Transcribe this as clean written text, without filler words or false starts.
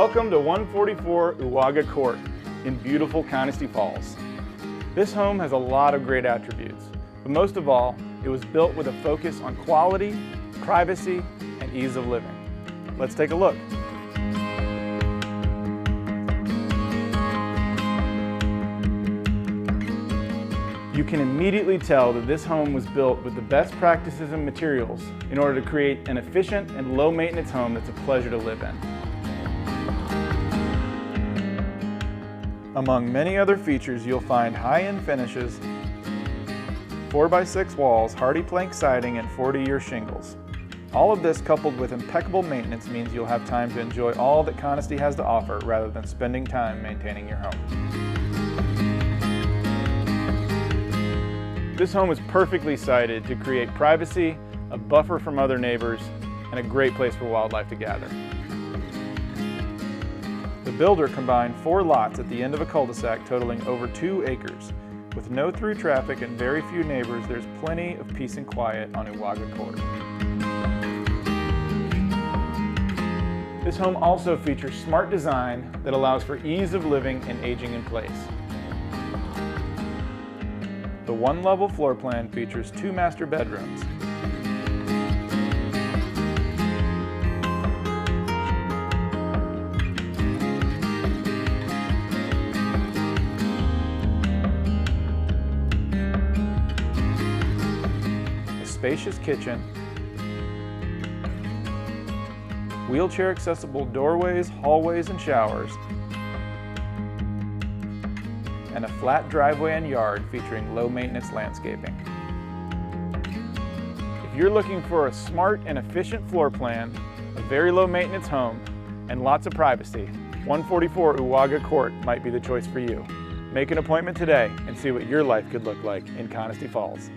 Welcome to 144 Uwaga Court in beautiful Connestee Falls. This home has a lot of great attributes, but most of all, it was built with a focus on quality, privacy, and ease of living. Let's take a look. You can immediately tell that this home was built with the best practices and materials in order to create an efficient and low-maintenance home that's a pleasure to live in. Among many other features, you'll find high-end finishes, 4x6 walls, hardiplank siding, and 40-year shingles. All of this coupled with impeccable maintenance means you'll have time to enjoy all that Connestee has to offer rather than spending time maintaining your home. This home is perfectly sited to create privacy, a buffer from other neighbors, and a great place for wildlife to gather. The builder combined 4 lots at the end of a cul-de-sac totaling over 2 acres. With no through traffic and very few neighbors, there's plenty of peace and quiet on Uwaga Court. This home also features smart design that allows for ease of living and aging in place. The one-level floor plan features 2 master bedrooms. A spacious kitchen, wheelchair accessible doorways, hallways, and showers, and a flat driveway and yard featuring low-maintenance landscaping. If you're looking for a smart and efficient floor plan, a very low-maintenance home, and lots of privacy, 144 Uwaga Court might be the choice for you. Make an appointment today and see what your life could look like in Connestee Falls.